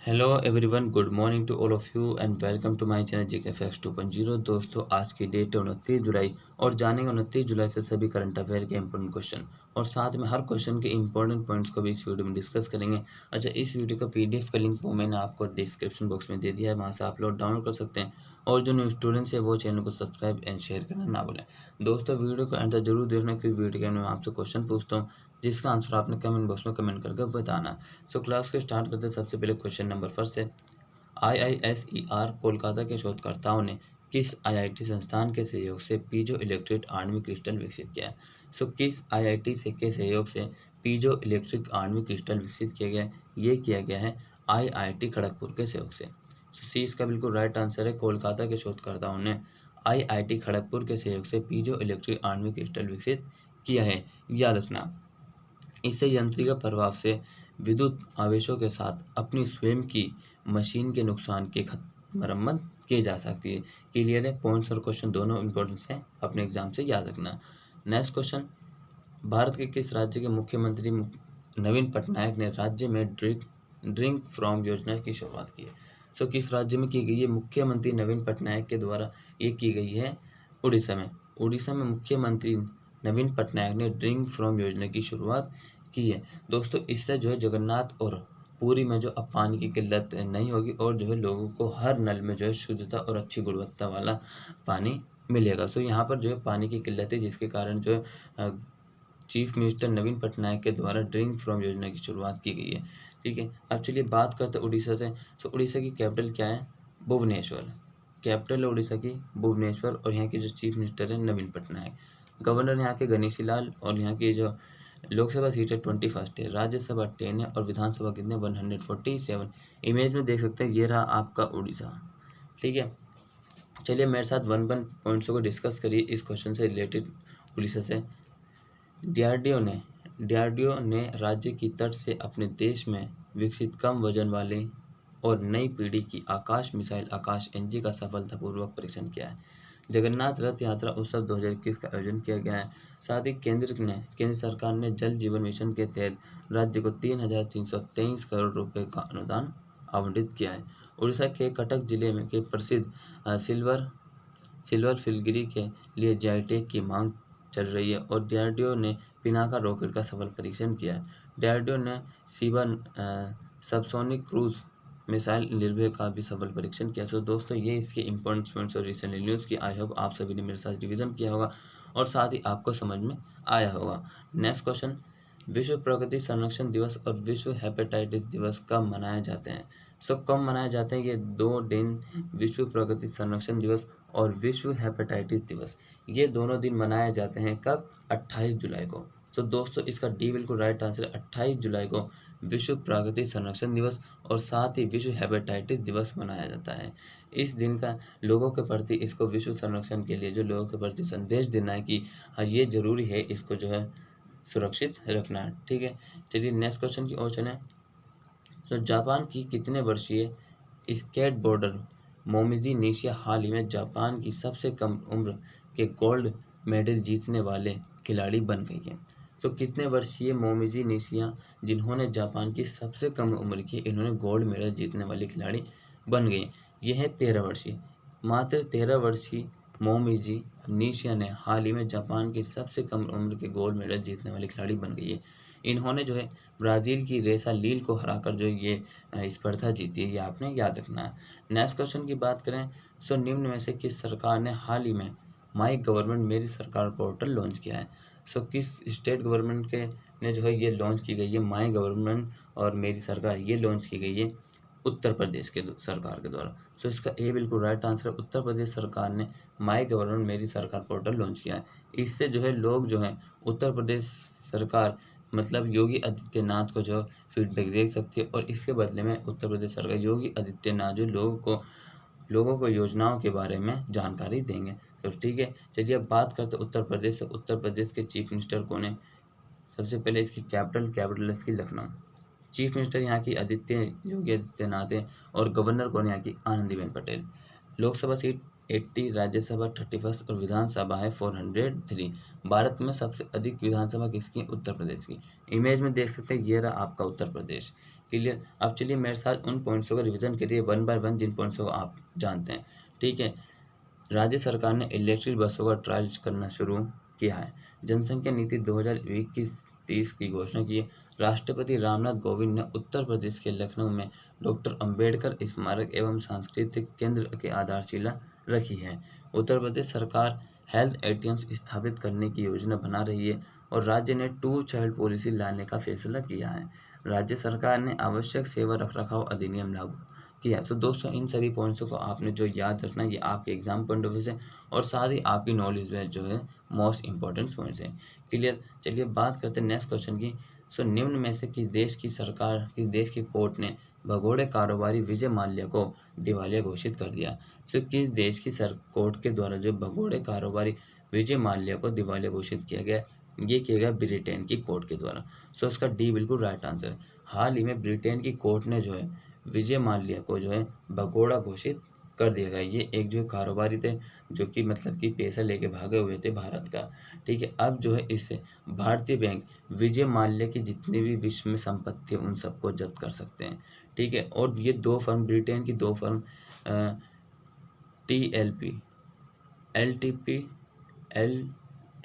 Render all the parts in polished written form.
Hello everyone, good morning to all of you and welcome to my channel GK facts 2.0। दोस्तों, आज की date है 29 जुलाई और जानेंगे 29 जुलाई से सभी करंट अफेयर के इंपॉर्टेंट क्वेश्चन और साथ में हर क्वेश्चन के इंपॉर्टेंट पॉइंट्स को भी इस वीडियो में डिस्कस करेंगे। अच्छा, इस वीडियो का पीडीएफ का लिंक वो मैंने आपको डिस्क्रिप्शन बॉक्स में दे दिया है, वहाँ से आप लोग डाउनलोड कर सकते हैं और जो न्यू स्टूडेंट्स है वो चैनल को सब्सक्राइब एंड शेयर करना ना भूलें। दोस्तों, वीडियो को एंड तक जरूर देखना क्योंकि वीडियो के मैं आपसे क्वेश्चन पूछता हूँ जिसका आंसर आपने कमेंट बॉक्स में कमेंट करके बताना। सो क्लास को स्टार्ट करते हैं। सबसे पहले क्वेश्चन नंबर फर्स्ट है, आईआईएसईआर कोलकाता के शोधकर्ताओं ने किस आईआईटी संस्थान के सहयोग से पीजो इलेक्ट्रिक आणविक क्रिस्टल विकसित किया है। सो किस आईआईटी से के सहयोग से पीजो इलेक्ट्रिक आणविक क्रिस्टल विकसित किया गया है? ये किया गया है आईआईटी खड़गपुर के सहयोग से। सी इसका बिल्कुल राइट आंसर है। कोलकाता के शोधकर्ताओं ने आईआईटी खड़गपुर के सहयोग से पीजो इलेक्ट्रिक आणविक क्रिस्टल विकसित किया है। याद रखना, इससे यंत्रिक प्रभाव से विद्युत आवेशों के साथ अपनी स्वयं की मशीन के नुकसान की मरम्मत की जा सकती है। क्लियर है? पॉइंट्स और क्वेश्चन दोनों इंपॉर्टेंट हैं, अपने एग्जाम से याद रखना। नेक्स्ट क्वेश्चन, भारत के किस राज्य के मुख्यमंत्री नवीन पटनायक ने राज्य में ड्रिंक फ्रॉम योजना की शुरुआत की है? सो किस राज्य में की गई है? मुख्यमंत्री नवीन पटनायक के द्वारा ये की गई है उड़ीसा में। उड़ीसा में मुख्यमंत्री नवीन पटनायक ने ड्रिंक फ्रॉम योजना की शुरुआत की है। दोस्तों, इससे जो है जगन्नाथ और पुरी में जो अब पानी की किल्लत नहीं होगी और जो है लोगों को हर नल में जो है शुद्धता और अच्छी गुणवत्ता वाला पानी मिलेगा। सो यहाँ पर जो है पानी की किल्लत है जिसके कारण जो है चीफ मिनिस्टर नवीन पटनायक के द्वारा ड्रिंक फ्रॉम योजना की शुरुआत की गई है। ठीक है, अब चलिए बात करते हैं उड़ीसा से। सो उड़ीसा की कैपिटल क्या है? भुवनेश्वर। कैपिटल है उड़ीसा की भुवनेश्वर और यहाँ के जो चीफ मिनिस्टर है नवीन पटनायक। गवर्नर यहाँ के गणेशी लाल और यहाँ की जो लोकसभा सीट है 21 है, राज्यसभा 10 है और विधानसभा कितने 147। इमेज में देख सकते हैं, ये रहा आपका उड़ीसा। ठीक है, चलिए मेरे साथ वन वन पॉइंट्सों को डिस्कस करिए इस क्वेश्चन से रिलेटेड उड़ीसा से। डीआरडीओ ने राज्य की तट से अपने देश में विकसित कम वजन वाले और नई पीढ़ी की आकाश मिसाइल आकाश एनजी का सफलतापूर्वक परीक्षण किया है। जगन्नाथ रथ यात्रा उत्सव 2021 का आयोजन किया गया है। साथ ही केंद्र सरकार ने जल जीवन मिशन के तहत राज्य को 3,323 करोड़ रुपए का अनुदान आवंटित किया है। उड़ीसा के कटक जिले में के प्रसिद्ध सिल्वर फिलगिरी के लिए जीआईटेग की मांग चल रही है और डीआरडीओ ने पिनाका रॉकेट का सफल परीक्षण किया है। डीआरडीओ ने सीबा सबसोनिक क्रूज मिसाइल निर्भय का भी सफल परीक्षण किया। सो दोस्तों, ये इसके इंपॉर्टेंट पॉइंट्स और रिसेंट न्यूज़ की। आई होप आप सभी ने मेरे साथ रिवीजन किया होगा और साथ ही आपको समझ में आया होगा। नेक्स्ट क्वेश्चन, विश्व प्रगति संरक्षण दिवस और विश्व हेपेटाइटिस दिवस कब मनाए जाते हैं? सो कब मनाए जाते हैं ये दो दिन? विश्व प्रगति संरक्षण दिवस और विश्व हेपेटाइटिस दिवस, ये दोनों दिन मनाए जाते हैं कब? 28 जुलाई को। तो दोस्तों, इसका डी बिल्कुल राइट आंसर है। 28 जुलाई को विश्व प्राकृतिक संरक्षण दिवस और साथ ही विश्व हेपेटाइटिस दिवस मनाया जाता है। इस दिन का लोगों के प्रति, इसको विश्व संरक्षण के लिए जो लोगों के प्रति संदेश देना है कि हाँ, ये जरूरी है इसको जो है सुरक्षित रखना है। ठीक है, चलिए नेक्स्ट क्वेश्चन की ओर चलें। तो जापान की कितने वर्षीय स्केटबोर्डर मोमिजी निशिया हाल ही में जापान की सबसे कम उम्र के गोल्ड मेडल जीतने वाले खिलाड़ी बन गई है? तो कितने वर्षीय मोमिजी निशिया, जिन्होंने जापान की सबसे कम उम्र की, इन्होंने गोल्ड मेडल जीतने वाली खिलाड़ी बन गई। ये है 13 वर्षीय। मात्र 13 वर्षीय मोमिजी निशिया ने हाल ही में जापान की सबसे कम उम्र के गोल्ड मेडल जीतने वाली खिलाड़ी बन गई है। इन्होंने जो है ब्राज़ील की रेसा लील को हराकर जो ये स्पर्धा जीती है, ये आपने याद रखना है। नेक्स्ट क्वेश्चन की बात करें तो निम्न में से किस सरकार ने हाल ही में माई गवर्नमेंट मेरी सरकार पोर्टल लॉन्च किया है? सो किस स्टेट गवर्नमेंट के ने जो है ये लॉन्च की गई है माई गवर्नमेंट और मेरी सरकार, ये लॉन्च की गई है उत्तर प्रदेश के सरकार के द्वारा। सो इसका ए बिल्कुल राइट आंसर है। उत्तर प्रदेश सरकार ने माई गवर्नमेंट मेरी सरकार पोर्टल लॉन्च किया है। इससे जो है लोग जो है उत्तर प्रदेश सरकार मतलब योगी आदित्यनाथ को जो फीडबैक दे सकती है और इसके बदले में उत्तर प्रदेश सरकार योगी आदित्यनाथ जो लोगों को योजनाओं के बारे में जानकारी देंगे। तो ठीक है, चलिए अब बात करते हैं उत्तर प्रदेश से। उत्तर प्रदेश के चीफ मिनिस्टर कौन है? सबसे पहले इसकी कैपिटल इसकी लखनऊ। चीफ मिनिस्टर यहाँ की योगी आदित्यनाथ है और गवर्नर कौन है यहाँ की? आनंदीबेन पटेल। लोकसभा सीट 80, राज्यसभा 31 और विधानसभा है 403। भारत में सबसे अधिक विधानसभा किसकी? उत्तर प्रदेश की। इमेज में देख सकते हैं, ये रहा आपका उत्तर प्रदेश। क्लियर। अब चलिए मेरे साथ उन पॉइंट्सों का रिवीजन करिए वन बाय वन, जिन पॉइंट्सों को आप जानते हैं। ठीक है। राज्य सरकार ने इलेक्ट्रिक बसों का ट्रायल करना शुरू किया है। जनसंख्या नीति 2021-30 की घोषणा की है। राष्ट्रपति रामनाथ कोविंद ने उत्तर प्रदेश के लखनऊ में डॉक्टर अंबेडकर स्मारक एवं सांस्कृतिक केंद्र की आधारशिला रखी है। उत्तर प्रदेश सरकार हेल्थ एटीएम्स स्थापित करने की योजना बना रही है और राज्य ने टू चाइल्ड पॉलिसी लाने का फैसला किया है। राज्य सरकार ने आवश्यक सेवा रखरखाव अधिनियम लागू किया। तो दोस्तों इन सभी पॉइंट्सों को आपने जो याद रखना है, ये आपके एग्जाम पॉइंट ऑफ व्यू से और साथ ही आपकी नॉलेज में जो है मोस्ट इंपॉर्टेंट पॉइंट्स हैं। क्लियर। चलिए बात करते हैं नेक्स्ट क्वेश्चन की। सो निम्न में से किस देश की सरकार, किस देश की कोर्ट ने भगोड़े कारोबारी विजय माल्या को दिवालिया घोषित कर दिया। सो किस देश की कोर्ट के द्वारा जो भगोड़े कारोबारी विजय माल्या को दिवालिया घोषित किया गया, ये किया गया ब्रिटेन की कोर्ट के द्वारा। सो इसका डी बिल्कुल राइट आंसर है। हाल ही में ब्रिटेन की कोर्ट ने जो है विजय माल्या को जो है भगोड़ा घोषित कर दिया गया। ये एक जो कारोबारी थे जो कि मतलब कि पैसा लेके भागे हुए थे भारत का। ठीक है। अब जो है इससे भारतीय बैंक विजय माल्या की जितनी भी विश्व में संपत्ति है उन सबको जब्त कर सकते हैं। ठीक है। और ये दो फर्म, ब्रिटेन की दो फर्म TLP, LTP,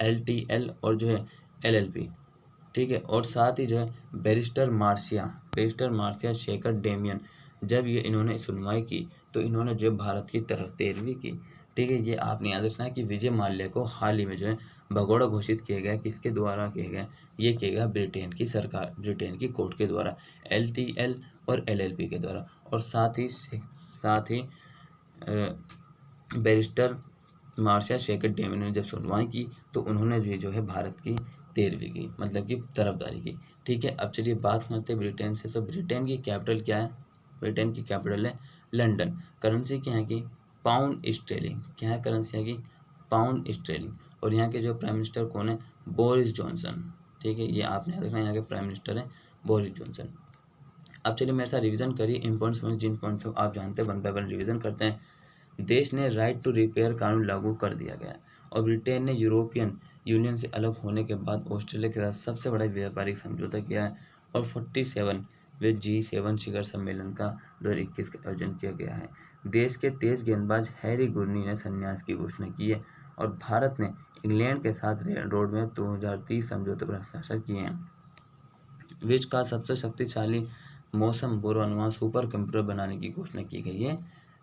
LTL और जो है LLP। ठीक है। और साथ ही जो है बैरिस्टर मार्सिया शेखर डेमियन, जब ये इन्होंने सुनवाई की तो इन्होंने जो भारत की तरफ पैरवी की। ठीक है। ये आपने याद रखना है कि विजय माल्या को हाल ही में जो है भगोड़ा घोषित किया गया। किसके द्वारा किया गया? ये किया गया ब्रिटेन की सरकार, ब्रिटेन की कोर्ट के द्वारा, LTL और LLP के द्वारा। और साथ ही बैरिस्टर मार्सिया शेखर डेमियन ने जब सुनवाई की तो उन्होंने भी जो है भारत की पैरवी की, मतलब कि तरफदारी की। ठीक है। अब चलिए बात करते हैं ब्रिटेन से। तो ब्रिटेन की कैपिटल क्या है? ब्रिटेन की कैपिटल है लंदन। करेंसी क्या है कि पाउंड स्टेरलिंग। क्या है करेंसी है कि पाउंड स्टेरलिंग। और यहाँ के जो प्राइम मिनिस्टर कौन है? Boris Johnson. ठीक है। ये आपने याद रखना, यहाँ के प्राइम मिनिस्टर हैं बोरिस जॉनसन। अब चलिए मेरे साथ रिवीजन करिए इम्पोर्टेंट पॉइंट, जिन पॉइंट्स को आप जानते हैं वन बाय वन रिवीजन करते हैं। देश ने राइट टू रिपेयर कानून लागू कर दिया गया और ब्रिटेन ने यूरोपियन यूनियन से अलग होने के बाद ऑस्ट्रेलिया के साथ सबसे बड़ा व्यापारिक समझौता किया है और 47वें G7 शिखर सम्मेलन का 2021 का आयोजन किया गया है। देश के तेज गेंदबाज हैरी गुरनी ने संन्यास की घोषणा की है और भारत ने इंग्लैंड के साथ रोड में 2030 समझौते पर हस्ताक्षर किए हैं। विश्व का सबसे शक्तिशाली मौसम पूर्वानुमान सुपर कंप्यूटर बनाने की घोषणा की गई है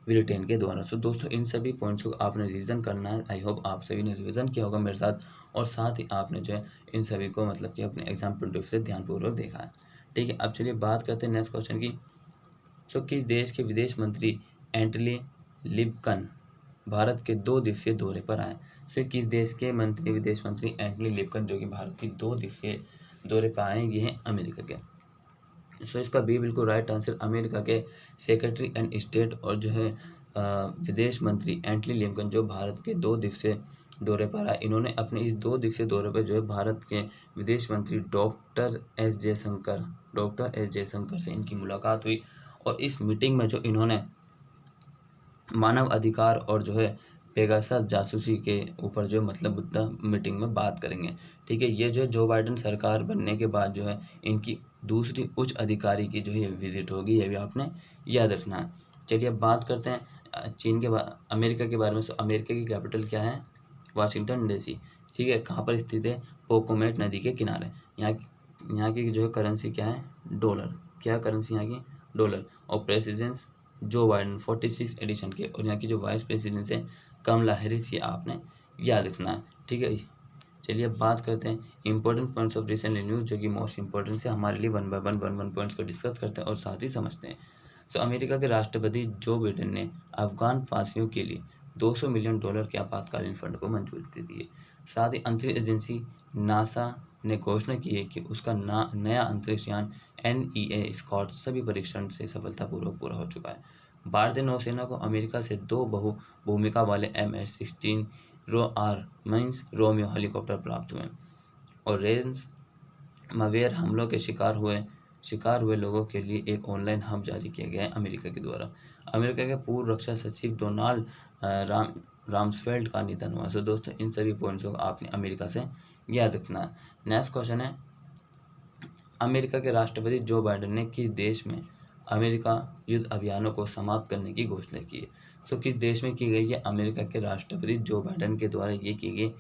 ब्रिटेन के द्वारा। सो दोस्तों इन सभी पॉइंट्स को आपने रिवीजन करना है। आई होप आप सभी ने रिवीजन किया होगा मेरे साथ और साथ ही आपने जो है इन सभी को मतलब कि अपने एग्जाम पॉइंट ऑफ व्यू से ध्यानपूर्वक देखा है। ठीक है। अब चलिए बात करते हैं नेक्स्ट क्वेश्चन की। सो किस देश के विदेश मंत्री एंटनी लिब्कन भारत के 2 दिवसीय दौरे पर आए? सो किस देश के विदेश मंत्री एंटनी लिब्कन जो कि भारत की 2 दिवसीय दौरे पर आए, ये हैं अमेरिका के। सो इसका बी बिल्कुल राइट आंसर। अमेरिका के सेक्रेटरी एंड स्टेट और जो है विदेश मंत्री एंटनी लिब्कन जो भारत के 2 दिवसीय दौरे पर आए, इन्होंने अपने इस 2 दिवसीय दौरे पर जो है भारत के विदेश मंत्री डॉक्टर एस जयशंकर से इनकी मुलाकात हुई और इस मीटिंग में जो इन्होंने मानव अधिकार और जो है पेगासस जासूसी के ऊपर जो मतलब मुद्दा मीटिंग में बात करेंगे। ठीक है। ये जो जो बाइडेन सरकार बनने के बाद जो है इनकी दूसरी उच्च अधिकारी की जो है ये विजिट होगी, ये भी आपने याद रखना है। चलिए अब बात करते हैं चीन के अमेरिका के बारे में। सो अमेरिका की कैपिटल क्या है? Washington DC। ठीक है। कहाँ पर स्थित है? पोकोमेट नदी के किनारे। यहाँ की जो है करेंसी क्या है? डॉलर। क्या करेंसी यहाँ की? डॉलर। और प्रेसिडेंट जो बाइडेन 46 एडिशन के और यहाँ की जो वाइस प्रेसिडेंट है कमला हैरिस, ये आपने याद रखना है। ठीक है। चलिए अब बात करते हैं important points of recent news, जो कि मोस्ट इंपॉर्टेंट है हमारे लिए। वन बाय वन पॉइंट्स को डिस्कस करते हैं और साथ ही समझते हैं। तो अमेरिका के राष्ट्रपति जो बाइडेन ने अफगान फांसियों के लिए $200 मिलियन के आपातकालीन फंड को मंजूरी दे दी है। साथ ही अंतरिक्ष एजेंसी नासा ने घोषणा की है कि उसका नया अंतरिक्ष यान NEA स्कॉट सभी परीक्षण से सफलतापूर्वक पूरा हो चुका है। भारतीय नौसेना को अमेरिका से 2 भूमिका वाले MH-16 रोमियो हेलीकॉप्टर प्राप्त हुए और रेंस मवेयर हमलों के शिकार हुए लोगों के लिए एक ऑनलाइन हब जारी किया गया है अमेरिका के द्वारा। अमेरिका के पूर्व रक्षा सचिव डोनाल्ड रामसफेल्ड का निधन हुआ। सो दोस्तों इन सभी पॉइंट्स को आपने अमेरिका से याद रखना है। नेक्स्ट क्वेश्चन है अमेरिका के राष्ट्रपति जो बाइडेन ने किस देश में अमेरिका युद्ध अभियानों को समाप्त करने की घोषणा की है? सो किस देश में की गई है? अमेरिका के राष्ट्रपति जो बाइडेन के द्वारा ये की गई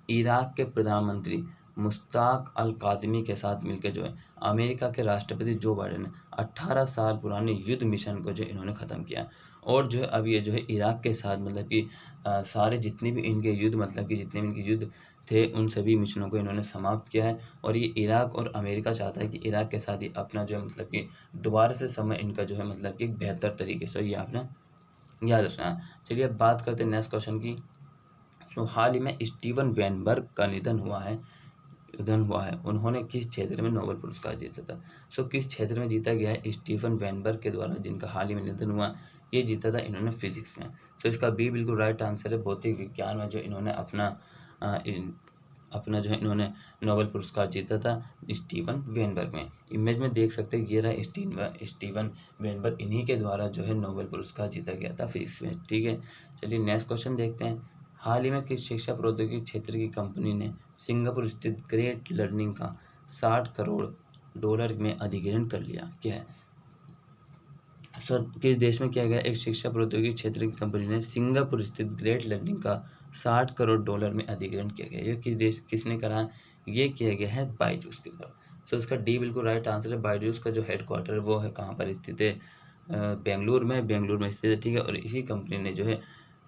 इराक के प्रधानमंत्री मुश्ताक अल कादमी के साथ मिलकर जो है अमेरिका के राष्ट्रपति जो बाइडेन ने 18 साल पुराने युद्ध मिशन को जो इन्होंने ख़त्म किया और जो है अब ये जो है इराक के साथ मतलब कि सारे जितने भी इनके युद्ध मतलब कि जितने भी इनके युद्ध थे उन सभी मिशनों को इन्होंने समाप्त किया है और ये इराक और अमेरिका चाहता है कि इराक के साथ ही अपना जो है मतलब कि दोबारा से समय इनका जो है मतलब कि बेहतर तरीके से ये आपने याद रखना है। चलिए अब बात करते हैं नेक्स्ट क्वेश्चन की। तो हाल ही में स्टीवन वेनबर्ग का निधन हुआ है। उन्होंने किस क्षेत्र में नोबेल पुरस्कार जीता था? सो किस क्षेत्र में जीता गया है? स्टीफन वेनबर्ग के द्वारा जिनका हाल ही में निधन हुआ ये जीता था इन्होंने फिजिक्स में। सो इसका बी बिल्कुल राइट आंसर है। भौतिक विज्ञान में जो इन्होंने अपना जो है इन्होंने नोबेल पुरस्कार जीता था स्टीवन वेनबर्ग में। इमेज में देख सकते हैं ये रहा स्टीवन वेनबर्ग, इन्हीं के द्वारा जो है नोबेल पुरस्कार जीता गया था फिजिक्स में। ठीक है, चलिए नेक्स्ट क्वेश्चन देखते हैं। हाल ही में किस शिक्षा प्रौद्योगिकी क्षेत्र की कंपनी ने सिंगापुर स्थित ग्रेट लर्निंग का 60 करोड़ डॉलर में अधिग्रहण कर लिया? क्या है? सर किस देश में किया गया? एक शिक्षा प्रौद्योगिकी क्षेत्र की कंपनी ने सिंगापुर स्थित ग्रेट लर्निंग का 60 करोड़ डॉलर में अधिग्रहण किया गया। ये किस देश किसने करा? ये किया गया है बायजूस के द्वारा। सो इसका डी बिल्कुल राइट आंसर है। बायजूस का जो हेडक्वार्टर है वो है कहाँ पर स्थित है? बेंगलुरु में स्थित है। ठीक है, और इसी कंपनी ने जो है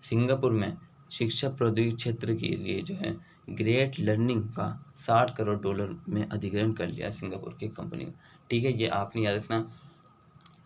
सिंगापुर में शिक्षा प्रौद्योगिकी क्षेत्र के लिए जो है ग्रेट लर्निंग का 60 करोड़ डॉलर में अधिग्रहण कर लिया सिंगापुर की कंपनी ने। ठीक है, ये आपने याद रखना।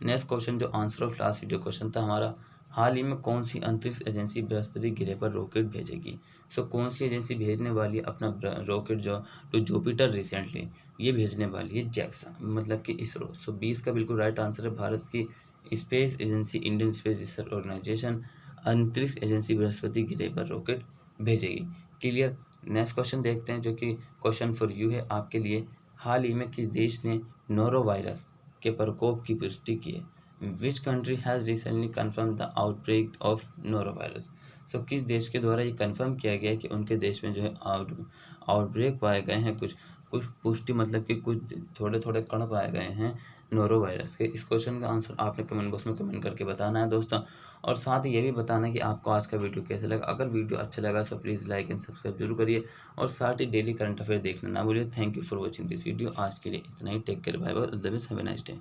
नेक्स्ट क्वेश्चन जो answer of last video question था हमारा, हाल ही में कौन सी अंतरिक्ष एजेंसी बृहस्पति ग्रह पर रॉकेट भेजेगी? सो कौन सी एजेंसी भेजने वाली है अपना रॉकेट जो टू जुपिटर रिसेंटली? ये भेजने वाली है जैक्सा मतलब कि इसरो। सो 20 का बिल्कुल राइट आंसर है। भारत की space agency Indian Space Research Organisation अंतरिक्ष एजेंसी बृहस्पति ग्रह पर रॉकेट भेजेगी। क्लियर। नेक्स्ट क्वेश्चन देखते हैं जो कि क्वेश्चन फॉर यू है आपके लिए। हाल ही में किस देश ने नोरो वायरस के प्रकोप की पुष्टि की है? Which country has recently confirm the outbreak of noro virus? So किस देश के द्वारा ये कन्फर्म किया गया है कि उनके देश में जो है आउटब्रेक पाए गए हैं, कुछ कुछ पुष्टि मतलब कि कुछ थोड़े थोड़े कण पाए गए हैं नोरो वायरस के। इस क्वेश्चन का आंसर आपने कमेंट बॉक्स में कमेंट करके बताना है दोस्तों, और साथ ही ये भी बताना है कि आपको आज का वीडियो कैसा लगा। अगर वीडियो अच्छा लगा तो प्लीज़ लाइक एंड सब्सक्राइब जरूर करिए और साथ ही डेली करंट अफेयर देखना ना भूलिए। Thank you for watching this video. आज के लिए इतना ही। Take care, bye bye, all the best, have a nice day.